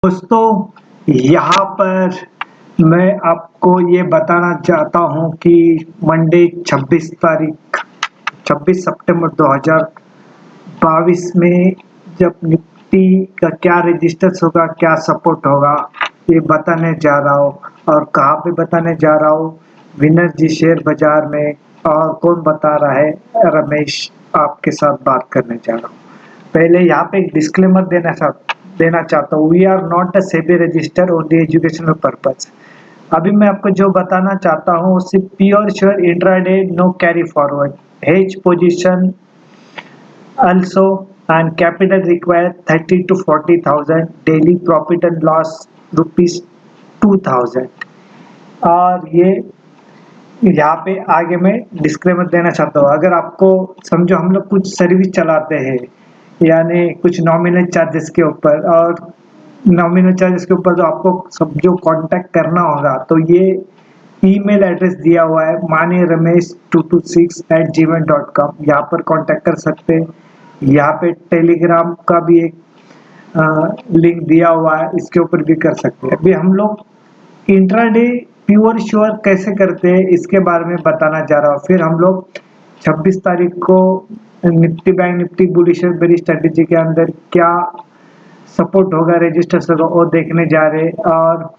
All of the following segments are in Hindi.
दोस्तों यहाँ पर मैं आपको ये बताना चाहता हूँ कि मंडे 26 सितंबर 2022 में जब निफ्टी का क्या रजिस्टर्स होगा, क्या सपोर्ट होगा, ये बताने जा रहा हूँ। और कहाँ पे बताने जा रहा हूँ? विनर्जी शेयर बाजार में। और कौन बता रहा है? रमेश आपके साथ बात करने जा रहा हूँ। पहले यहाँ पे एक डिस्क्लेमर देना चाहता हूँ। We are not a SEBI register only educational purpose. अभी मैं आपको जो बताना चाहता हूँ सिर्फ pure sure intraday, no carry forward, hedge position also, and capital required 30 to 40,000, daily profit and loss rupees 2,000। और ये यहाँ पे आगे मैं डिस्क्लेमर देना चाहता हूँ। अगर आपको समझो हम लोग कुछ सर्विस चलाते हैं, यानी कुछ नॉमिनल चार्जेस के ऊपर, और नॉमिनल चार्जेस के ऊपर तो आपको सब जो कांटेक्ट करना होगा, तो ये ईमेल एड्रेस दिया हुआ है maniRamesh226@gmail.com। यहाँ पर कांटेक्ट कर सकते हैं। यहाँ पे टेलीग्राम का भी एक लिंक दिया हुआ है, इसके ऊपर भी कर सकते हैं। अभी हम लोग इंट्राडे प्योर श्योर कैसे करते हैं इसके बारे में बताना जा रहा हूँ। फिर हम लोग 26 तारीख को Nifty bank Nifty bullish bearish strategy के अंदर क्या सपोर्ट होगा, रजिस्टर्स होगा, वो देखने जा रहे हैं। और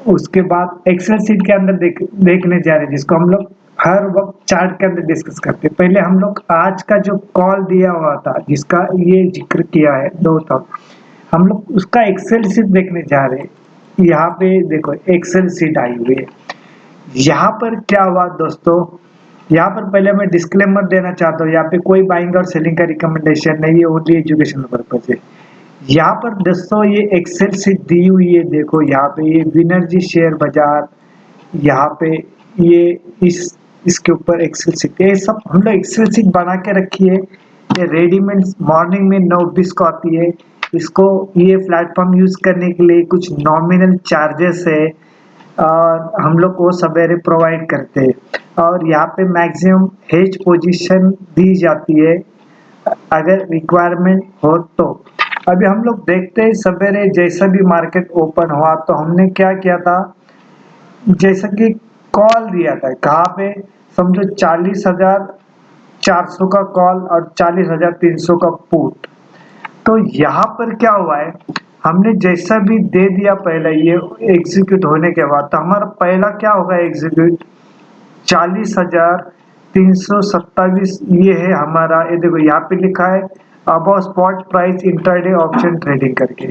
उसके बाद एक्सेल सीट के अंदर देखने जा रहे हैं, जिसको हम लोग हर वक्त चार्ट के अंदर डिस्कस करते हैं। पहले हम लोग आज का जो कॉल दिया हुआ था, जिसका ये जिक्र किया है दो तक, हम लोग उसका एक्सेल सीट देखने जा रहे हैं। यहाँ पे देखो एक्सेल सीट आई हुई है। यहाँ पर क्या हुआ दोस्तों, यहाँ पर पहले मैं डिस्क्लेमर देना चाहता हूँ, यहाँ पे कोई बाइंग और सेलिंग का रिकमेंडेशन नहीं है, ओनली एजुकेशनल पर्पज है। यहाँ पर दोस्तों ये एक्सेल सीट दी हुई है, देखो यहाँ पे ये विनर्जी शेयर बाजार, यहाँ पे ये इसके ऊपर एक्सेल सीट, ये सब हम लोग एक्सेल सीट बना के रखी है। ये रेडीमेड मॉर्निंग में 9:20 को आती है। इसको ये प्लेटफॉर्म यूज करने के लिए कुछ नॉमिनल चार्जेस है, और हम लोग को सवेरे प्रोवाइड करते हैं। और यहाँ पे मैक्सिमम हेज पोजीशन दी जाती है अगर रिक्वायरमेंट हो तो। अभी हम लोग देखते हैं सवेरे जैसा भी मार्केट ओपन हुआ, तो हमने क्या किया था, जैसा कि कॉल दिया था, कहाँ पे समझो 40,400 का कॉल और 40,300 का पुट। तो यहाँ पर क्या हुआ है, हमने जैसा भी दे दिया पहले, ये एग्जीक्यूट होने के बाद, तो हमारा पहला क्या होगा एग्जीक्यूट 40,327। ये है हमारा, ये देखो यहाँ पे लिखा है above spot price intraday option trading करके।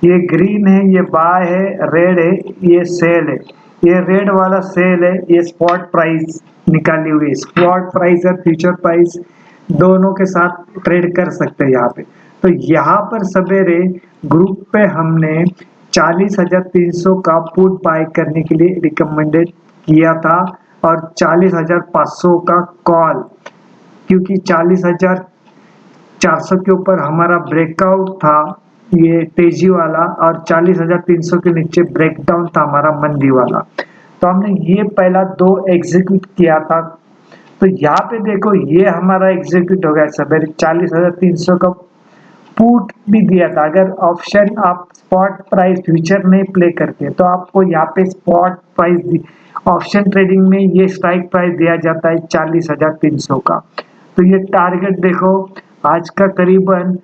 ये ग्रीन है, ये बाय है, रेड है, ये सेल है। ये रेड वाला सेल है, ये स्पॉट प्राइस निकाली हुई है। स्पॉट प्राइस और फ्यूचर प्राइस दोनों के साथ ट्रेड कर सकते हैं यहाँ पे। तो यहाँ पर सवेरे ग्रुप पे हमने 40,300 का पुट बाय करने के लिए रिकमेंडेड किया था, और 40,500 का कॉल, क्योंकि 40,400 के ऊपर हमारा ब्रेकआउट था ये तेजी वाला, और 40,300 के नीचे ब्रेकडाउन था हमारा मंदी वाला। तो हमने ये पहला दो एग्जीक्यूट किया था। तो यहाँ पे देखो ये हमारा एग्जीक्यूट हो गया सवेरे 40,300 का पुट भी दिया था। अगर ऑप्शन आप स्पॉट प्राइस फ्यूचर नहीं प्ले करते, तो आपको यहाँ पे स्पॉट प्राइस ऑप्शन ट्रेडिंग में ये स्ट्राइक प्राइस दिया जाता है 40,300 का। तो ये टारगेट देखो आज का करीबन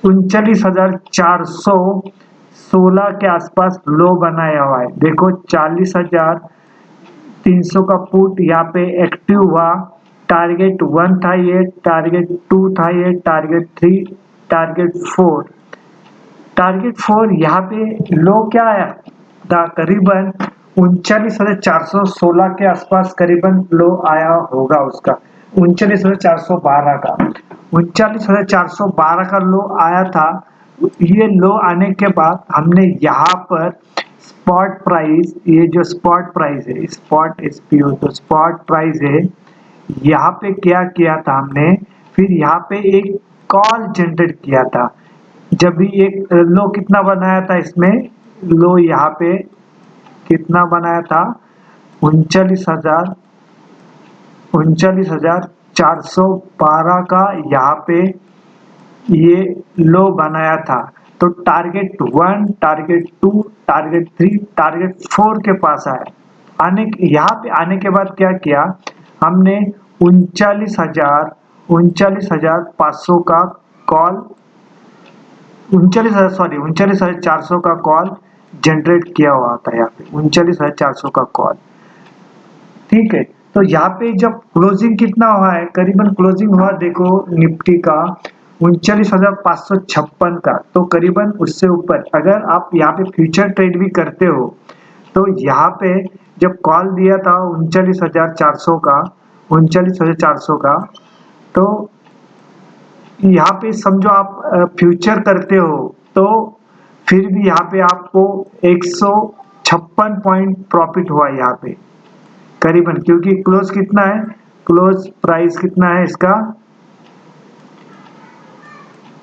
39,416 के आसपास लो बनाया हुआ है। देखो 40,300 का पुट यहाँ पे एक्टिव हुआ। टारगेट 1 था ये, टारगेट 2 था ये, टारगेट 3, टारगेट 4। टारगेट 4 यहाँ पे लो क्या आया था, करीबन 39,416 के आसपास करीबन लो आया होगा उसका, 39,412 का। 39,412 का लो आया था। ये लो आने के बाद हमने यहाँ पर स्पॉट प्राइस, ये जो स्पॉट प्राइस है, स्पॉट एसपीओ तो स्पॉट प्राइस है, यहाँ पे क्या किया था हमने, फिर यहाँ पे एक कॉल जनरेट किया था। जब भी एक लो कितना बनाया था इसमें, लो यहाँ पे कितना बनाया था, 39,412 का यहाँ पे ये लो बनाया था। तो टारगेट 1, टारगेट 2, टारगेट 3, टारगेट 4 के पास आए। यहाँ पे आने के बाद क्या किया हमने 39,500 का कॉल 39,400 का कॉल जनरेट किया हुआ था। यहाँ पे 39,400 का कॉल, ठीक है। तो यहाँ पे जब क्लोजिंग कितना हुआ है, करीबन क्लोजिंग हुआ देखो निफ्टी का 39,556 का, तो करीबन उससे ऊपर। अगर आप यहाँ पे फ्यूचर ट्रेड भी करते हो तो यहाँ पे जब कॉल दिया था 39,400 का 39,400 का, तो यहाँ पे समझो आप फ्यूचर करते हो तो फिर भी यहाँ पे आपको 156 पॉइंट प्रॉफिट हुआ यहाँ पे करीबन, क्योंकि क्लोज कितना है, क्लोज प्राइस कितना है इसका,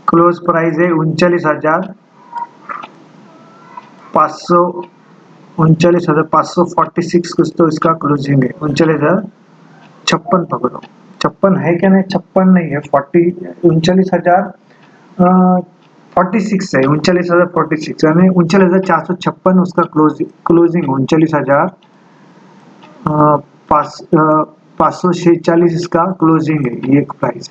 क्लोज प्राइस है 39,546 कुछ, तो इसका क्लोजिंग है 39,056 पकड़ो, 56 है क्या, नहीं 56 नहीं है, 46 है, 39,046 यानी 39,456 उसका क्लोजिंग 546 इसका क्लोजिंग है, ये एक प्राइस।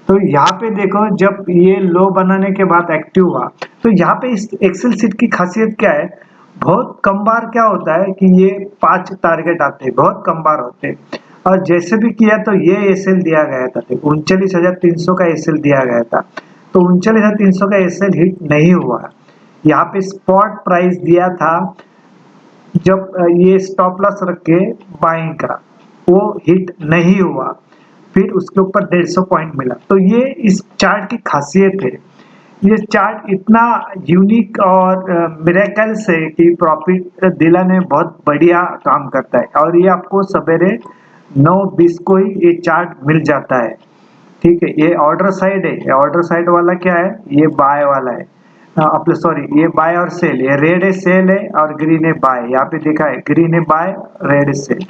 तो यहाँ पे देखो जब ये लो बनाने के बाद एक्टिव हुआ, तो यहाँ पे इस एक्सेल सीट की खासियत क्या है, बहुत कम बार क्या होता है कि ये 5 टारगेट आते हैं, बहुत कम बार होते हैं। और जैसे भी किया तो ये एसएल दिया गया था, 39,300 का एसएल दिया गया था, तो 39,300 का एसएल हिट नहीं हुआ। यहाँ पे स्पॉट प्राइस दिया था जब ये स्टॉप लॉस रख के बाइंग का, वो हिट नहीं हुआ, फिर उसके ऊपर 150 पॉइंट मिला। तो ये इस चार्ट की खासियत है, ये चार्ट इतना यूनिक और मिरेकल्स है कि प्रॉफिट दिलाने में बहुत बढ़िया काम करता है। और ये आपको सवेरे 9:20 को ही ये चार्ट मिल जाता है, ठीक है। ये ऑर्डर साइड है, ऑर्डर साइड वाला क्या है, ये बाय वाला है, अपने सॉरी ये बाय और सेल, ये रेड है सेल है और ग्रीन है बाय, यहाँ पे देखा है ग्रीन है बाय रेड है सेल।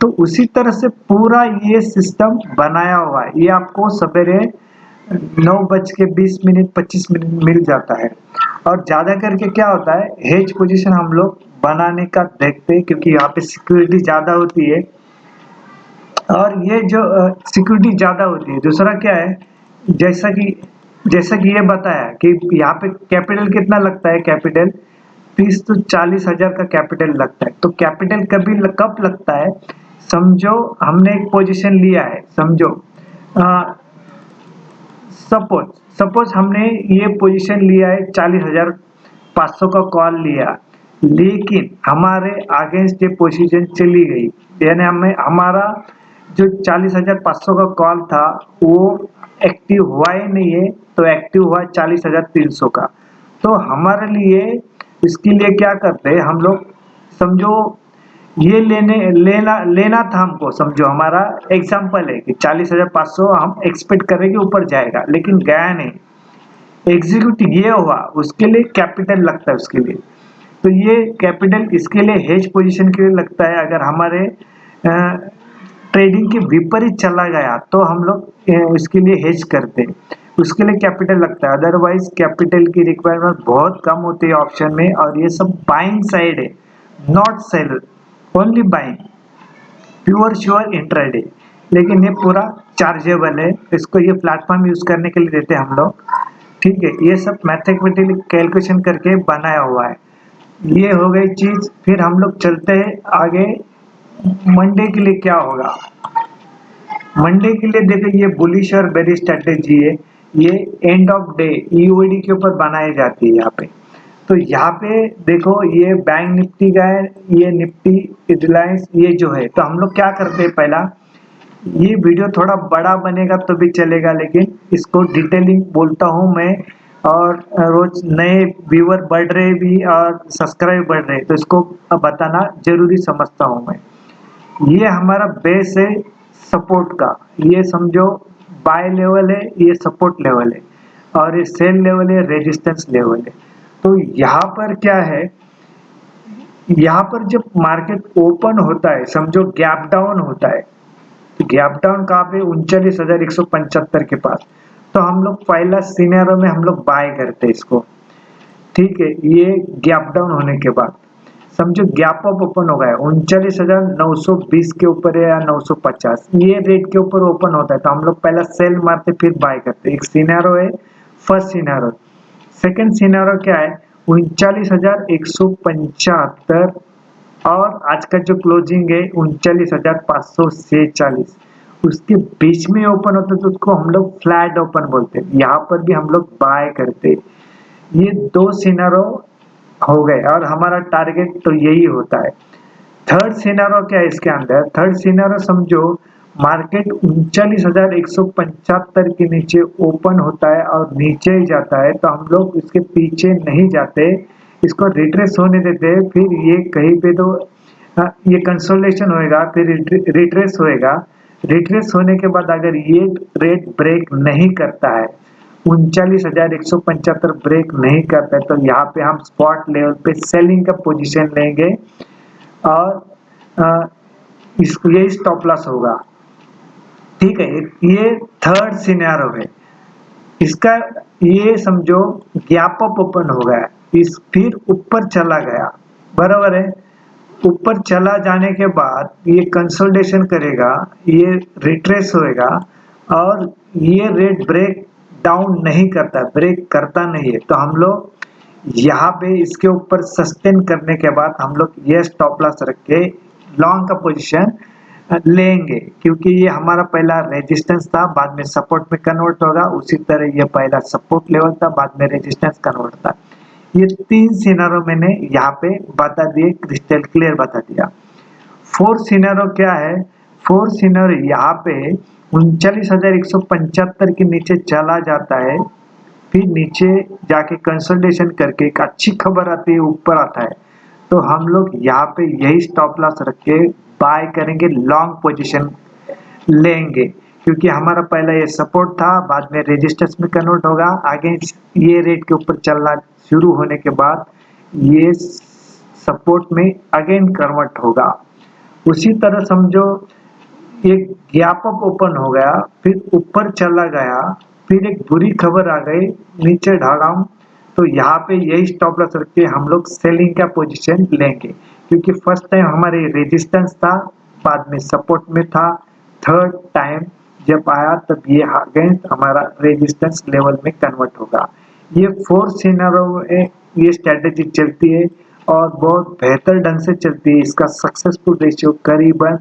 तो उसी तरह से पूरा ये सिस्टम बनाया हुआ है, ये आपको सवेरे 9:20 25 मिनट मिल जाता है। और ज्यादा करके क्या होता है, हेज पोजीशन हम लोग बनाने का देखते हैं, क्योंकि यहाँ पे सिक्योरिटी ज्यादा होती है, और ये जो सिक्योरिटी ज्यादा होती है। दूसरा क्या है, जैसा कि ये बताया कि यहाँ पे कैपिटल कितना लगता है, कैपिटल 30 तो 40,000 का कैपिटल लगता है। तो कैपिटल कब लगता है, समझो हमने एक पोजीशन लिया है, समझो सपोज हमने ये पोजीशन लिया है 40,500 का कॉल लिया, लेकिन हमारे अगेंस्ट ये पोजीशन चली गई, यानी हमारा जो 40,500 का कॉल था वो एक्टिव हुआ ही नहीं है, तो एक्टिव हुआ 40,300 का। तो हमारे लिए इसके लिए क्या करते हैं हम लोग, समझो ये लेना था हमको, समझो हमारा एग्जांपल है कि 40,500 हम एक्सपेक्ट कर रहे कि ऊपर जाएगा, लेकिन गया नहीं, एग्जीक्यूटिव ये हुआ, उसके लिए कैपिटल लगता है उसके लिए। तो ये कैपिटल इसके लिए हेज पोजीशन के लिए लगता है। अगर हमारे ट्रेडिंग के विपरीत चला गया तो हम लोग इसके लिए हेज करते हैं, उसके लिए कैपिटल लगता है। अदरवाइज कैपिटल की रिक्वायरमेंट बहुत कम होती है ऑप्शन में, और ये सब बाइंग साइड है, not sell, only buying, pure sure intraday. लेकिन ये पूरा चार्जेबल है, इसको ये प्लेटफॉर्म यूज करने के लिए देते हैं हम लोग, ठीक है। ये सब मैथमेटिकली कैलकुलेशन करके बनाया हुआ है। ये हो गई चीज, फिर हम लोग चलते हैं आगे। मंडे के लिए क्या होगा, मंडे के लिए देखो ये बुलिश और बेरिश स्ट्रेटेजी है, ये एंड ऑफ डे ईओडी के ऊपर बनाई जाती है यहाँ पे। तो यहाँ पे देखो ये बैंक निफ्टी का है, ये निफ्टी रिलायंस ये जो है। तो हम लोग क्या करते हैं, पहला ये वीडियो थोड़ा बड़ा बनेगा तो भी चलेगा, लेकिन इसको डिटेलिंग बोलता हूँ मैं, और रोज नए व्यूअर बढ़ रहे भी और सब्सक्राइब बढ़ रहे, तो इसको बताना जरूरी समझता हूँ मैं। ये हमारा बेस है सपोर्ट का, ये समझो बाय लेवल है, ये सपोर्ट लेवल है, और ये सेल लेवल है, रेजिस्टेंस लेवल है। तो यहाँ पर क्या है, यहाँ पर जब मार्केट ओपन होता है, समझो गैप डाउन होता है, गैप डाउन कहाँ पे 39,175 के पास, तो हम लोग पहला सिनेरियो में हम लोग बाय करते हैं इसको, ठीक है, ये गैप डाउन होने के बाद समझो गैप अप ओपन हो गया 39,920 के ऊपर है या 950, ये रेट के ऊपर ओपन होता है तो हम लोग पहला सेल मारते फिर बाय करते। एक सिनेरियो है, फर्स्ट सिनेरियो। सेकंड सिनेरियो क्या है, 39,175 और आज का जो क्लोजिंग है 39,546, उसके बीच में ओपन होता है तो उसको हम लोग फ्लैट ओपन बोलते हैं। यहाँ पर भी हम लोग बाय करते। ये दो सिनेरियो हो गए और हमारा टारगेट तो यही होता है। थर्ड सिनेरियो क्या है इसके अंदर, थर्ड सिनेरियो समझो मार्केट 39,175 के नीचे ओपन होता है और नीचे ही जाता है तो हम लोग इसके पीछे नहीं जाते, इसको रिट्रेस होने देते हैं। फिर ये कहीं पे तो ये कंसोलिडेशन होएगा, फिर रिट्रेस होएगा। रिट्रेस होने के बाद अगर ये रेट ब्रेक नहीं करता है, 39,175 ब्रेक नहीं करता है, तो यहाँ पे हम स्पॉट लेवल पे सेलिंग का पोजीशन लेंगे और इसको ये स्टॉप लॉस होगा। ठीक है, ये थर्ड सिनेरियो है। इसका ये समझो गैप अप ओपन हो गया, इस फिर ऊपर चला गया, बराबर है। ऊपर चला जाने के बाद ये कंसोलिडेशन करेगा, ये रिट्रेस होएगा और ये रेट ब्रेक डाउन नहीं करता, ब्रेक करता नहीं है तो हम लोग यहाँ पे इसके ऊपर सस्टेन करने के बाद हम लोग ये स्टॉप लॉस रख के लॉन्ग का पोजीशन लेंगे, क्योंकि ये हमारा पहला रेजिस्टेंस था, बाद में सपोर्ट में कन्वर्ट होगा। उसी तरह ये पहला सपोर्ट लेवल था, बाद में रेजिस्टेंस कन्वर्ट था। ये तीन सिनेरियो मैंने यहाँ पे बता दिए, क्रिस्टल क्लियर बता दिया। फोर्थ सिनेरियो क्या है, फोर्थ सिनेरियो यहाँ पे 39,175 के नीचे चला जाता है, फिर नीचे जाके कंसल्टेशन करके एक अच्छी खबर आती है, ऊपर आता है तो हम लोग यहाँ पे यही स्टॉप लॉस रख के बाय करेंगे, लॉन्ग पोजीशन लेंगे, क्योंकि हमारा पहला ये सपोर्ट था, बाद में रेजिस्टेंस में कन्वर्ट होगा। आगे ये रेट के ऊपर चलना शुरू होने के बाद ये सपोर्ट में अगेन कन्वर्ट होगा। उसी तरह समझो एक गैप अप ओपन हो गया, फिर ऊपर चला गया, फिर एक बुरी खबर आ गई, नीचे डाउन, तो यहाँ पे यही स्टॉप लॉस रख के हम लोग सेलिंग का पोजीशन लेंगे, क्योंकि फर्स्ट टाइम हमारे रेजिस्टेंस था, बाद में सपोर्ट में था, थर्ड टाइम जब आया तब ये अगेंस्ट हमारा रेजिस्टेंस लेवल में कन्वर्ट होगा। ये फोर्थ सिनेरियो ये स्ट्रेटेजी चलती है और बहुत बेहतर ढंग से चलती है। इसका सक्सेसफुल रेशियो करीबन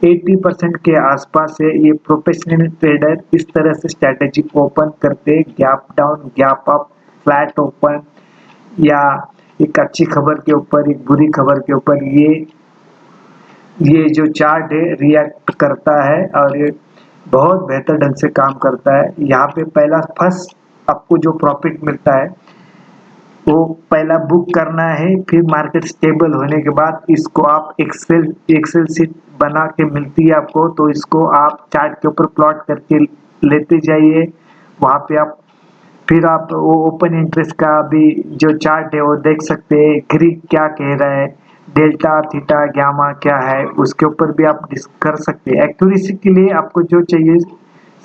80% के आसपास है। ये प्रोफेशनल ट्रेडर इस तरह से स्ट्रेटेजी ओपन करते, gap down, gap up, flat open या एक अच्छी खबर के ऊपर, एक बुरी खबर के ऊपर ये जो चार्ट है रिएक्ट करता है और ये बहुत बेहतर ढंग से काम करता है। यहाँ पे पहला फर्स्ट आपको जो प्रॉफिट मिलता है वो पहला बुक करना है, फिर मार्केट स्टेबल होने के बाद इसको आप एक्सेल सीट बना के मिलती है आपको, तो इसको आप चार्ट के ऊपर प्लॉट करके लेते जाइए। वहाँ पे आप फिर आप वो ओपन इंटरेस्ट का भी जो चार्ट है वो देख सकते हैं, ग्रीक क्या कह रहा है, डेल्टा थीटा गामा क्या है, उसके ऊपर भी आप कर सकते हैं। एक्यूरेसी के लिए आपको जो चाहिए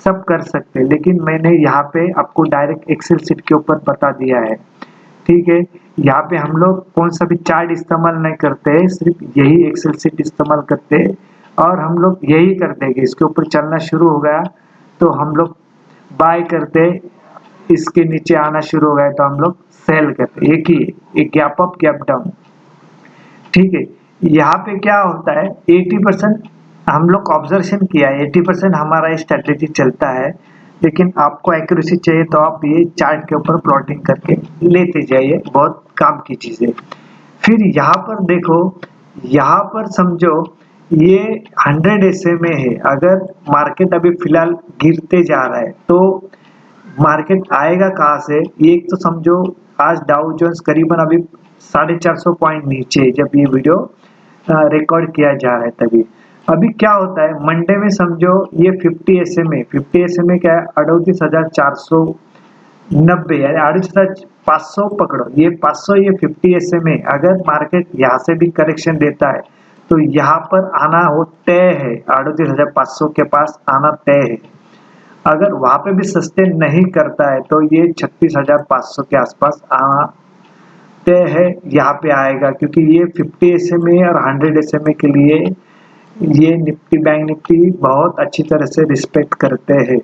सब कर सकते हैं, लेकिन मैंने यहाँ पे आपको डायरेक्ट एक्सेल सीट के ऊपर बता दिया है। ठीक है, यहाँ पे हम लोग कौन सा भी चार्ट इस्तेमाल नहीं करते हैं, सिर्फ यही एक्सेल सीट इस्तेमाल करते हैं और हम लोग यही करते हैं कि इसके ऊपर चलना शुरू हो गया तो हम लोग बाय करते, इसके नीचे आना शुरू हो गया तो हम लोग सेल करते। एक ही एक गैप अप गैप डाउन। ठीक है, यहाँ पे क्या होता है 80% हम लोग ऑब्जर्वेशन किया है, 80% हमारा स्ट्रेटेजी चलता है, लेकिन आपको एक्यूरेसी चाहिए तो आप ये चार्ट के ऊपर प्लॉटिंग करके लेते जाइए, बहुत काम की चीज़ है। फिर यहाँ पर देखो, यहाँ पर समझो ये 100 SMA है, अगर मार्केट अभी फिलहाल गिरते जा रहा है तो मार्केट आएगा कहाँ से, एक तो समझो आज डाउ जोन्स करीबन अभी 450 पॉइंट नीचे, जब ये वीडियो रिकॉर्ड किया जा रहा है तभी। अभी क्या होता है मंडे में समझो ये 50 SMA क्या है 38,490 यानी 38,500 पकड़ो, ये 500 ये 50 SMA। अगर मार्केट यहाँ से भी करेक्शन देता है तो यहाँ पर आना हो तय है, 38,500 के पास आना तय है। अगर वहां पे भी सस्टेन नहीं करता है तो ये 36,500 के आसपास आना तय है यहाँ पे आएगा, क्योंकि ये 50 SMA और 100 SMA के लिए ये निफ्टी बैंक निफ्टी बहुत अच्छी तरह से रिस्पेक्ट करते हैं,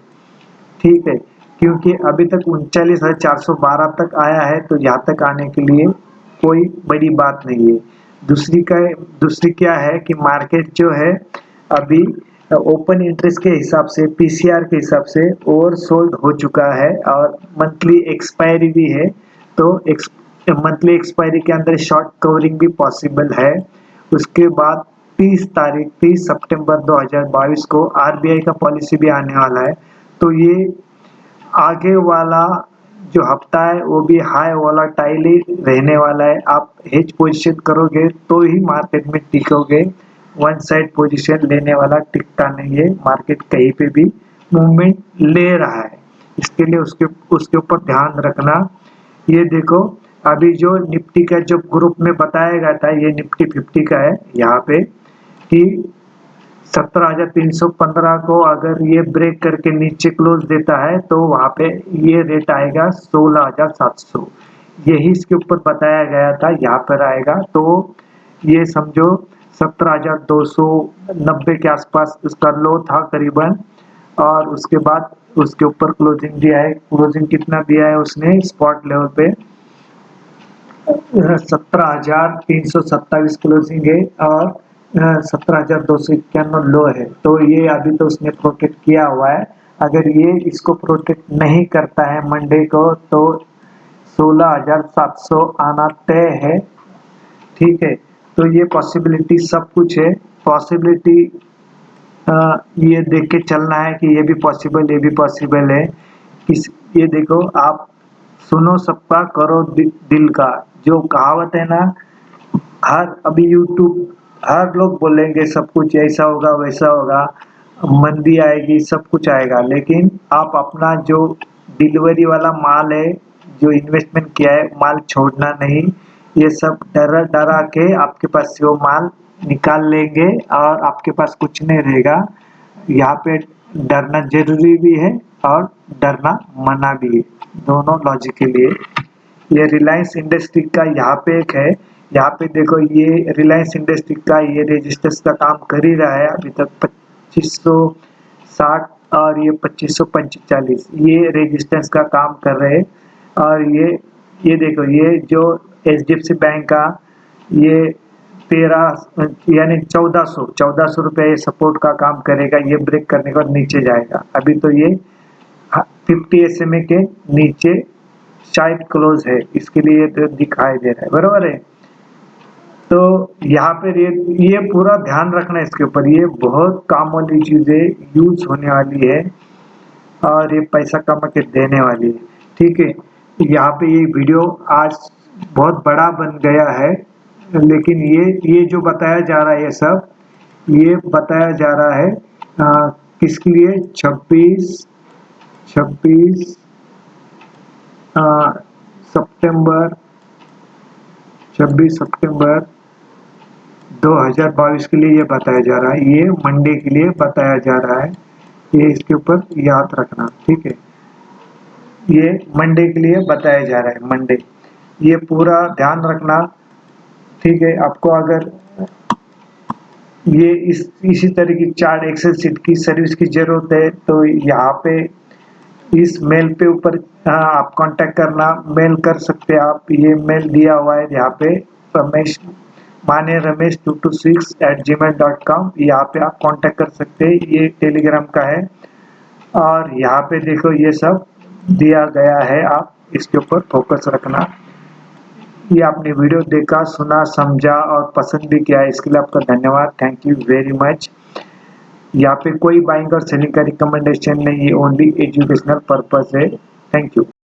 ठीक है। क्योंकि अभी तक 39,412 तक आया है, तो यहाँ तक आने के लिए कोई बड़ी बात नहीं है। दूसरी क्या है कि मार्केट जो है अभी ओपन इंटरेस्ट के हिसाब से, PCR के हिसाब से ओवर सोल्ड हो चुका है, और मंथली एक्सपायरी भी है, तो मंथली एक्सपायरी के अंदर शॉर्ट कवरिंग भी पॉसिबल है। उसके बाद 30 सितंबर 2022 को RBI का पॉलिसी भी आने वाला है, तो ये आगे वाला जो हफ्ता है वो भी हाई वोलेटाइल रहने वाला है। आप हेज पोजीशन करोगे तो ही मार्केट में टिकोगे, वन साइड पोजीशन लेने वाला टिकता नहीं है। मार्केट कहीं पे भी मूवमेंट ले रहा है, इसके लिए उसके ऊपर ध्यान रखना। ये देखो अभी जो निफ्टी का जो ग्रुप में बताया गया था, ये निफ्टी 50 का है, यहाँ पे कि 17,315 को अगर ये ब्रेक करके नीचे क्लोज देता है तो वहां पे ये रेट आएगा 16,700, यही इसके ऊपर बताया गया था, यहाँ पर आएगा। तो ये समझो 17,290 के आसपास इसका लो था करीबन, और उसके बाद उसके ऊपर क्लोजिंग दिया है। क्लोजिंग कितना दिया है उसने स्पॉट लेवल पे 17,327 क्लोजिंग है, और 17,291 लो है। तो ये अभी तो उसने प्रोटेक्ट किया हुआ है। अगर ये इसको प्रोटेक्ट नहीं करता है मंडे को, तो 16,700 आना तय है, ठीक है। तो ये पॉसिबिलिटी सब कुछ है, पॉसिबिलिटी ये देख के चलना है कि ये भी पॉसिबल है। ये देखो आप सुनो सबका करो दिल का, जो कहावत है ना, अभी यूट्यूब हर लोग बोलेंगे सब कुछ ऐसा होगा वैसा होगा, मंदी आएगी, सब कुछ आएगा, लेकिन आप अपना जो डिलीवरी वाला माल है, जो इन्वेस्टमेंट किया है, माल छोड़ना नहीं। ये सब डरा के आपके पास से वो माल निकाल लेंगे और आपके पास कुछ नहीं रहेगा। यहाँ पे डरना जरूरी भी है और डरना मना भी है, दोनों लॉजिक के लिए। ये रिलायंस इंडस्ट्री का यहाँ पे एक है, यहाँ पे देखो ये रिलायंस इंडस्ट्री का ये रेजिस्टेंस का काम कर ही रहा है अभी तक 2560 और ये 2545 ये रेजिस्टेंस का काम कर रहे हैं। और ये देखो ये जो HDFC बैंक का ये 13 यानी 1400 रुपये ये सपोर्ट का काम करेगा, ये ब्रेक करने के बाद नीचे जाएगा। अभी तो ये 50 SMA के नीचे शायद क्लोज है, इसके लिए तो दिखाई दे रहा है, बरोबर है। तो यहाँ पे ये पूरा ध्यान रखना है इसके ऊपर, ये बहुत काम वाली चीजें यूज होने वाली है और ये पैसा कमा के देने वाली है, ठीक है। यहाँ पे ये वीडियो आज बहुत बड़ा बन गया है, लेकिन ये जो बताया जा रहा है, ये सब ये बताया जा रहा है किसके लिए, 26 सितंबर 2022 के लिए ये बताया जा रहा है, ये मंडे के लिए बताया जा रहा है। ये इसके ऊपर याद रखना, ठीक है। ये मंडे के लिए बताया जा रहा है, मंडे, ये पूरा ध्यान रखना, ठीक है। आपको अगर ये इसी तरह की चार्ट एक्सेल शीट की सर्विस की जरूरत है तो यहाँ पे इस मेल पे ऊपर आप कांटेक्ट करना, मेल कर सकते हैं आप। ये मेल दिया हुआ है यहाँ पे ramesh226@gmail.com, यहाँ पे आप कांटेक्ट कर सकते हैं, ये टेलीग्राम का है। और यहाँ पे देखो ये सब दिया गया है, आप इसके ऊपर फोकस रखना। ये आपने वीडियो देखा, सुना, समझा और पसंद भी किया, इसके लिए आपका धन्यवाद, थैंक यू वेरी मच। यहाँ पे कोई बाइंग और सेलिंग का रिकमेंडेशन नहीं है, ओनली एजुकेशनल पर्पस है। Thank you.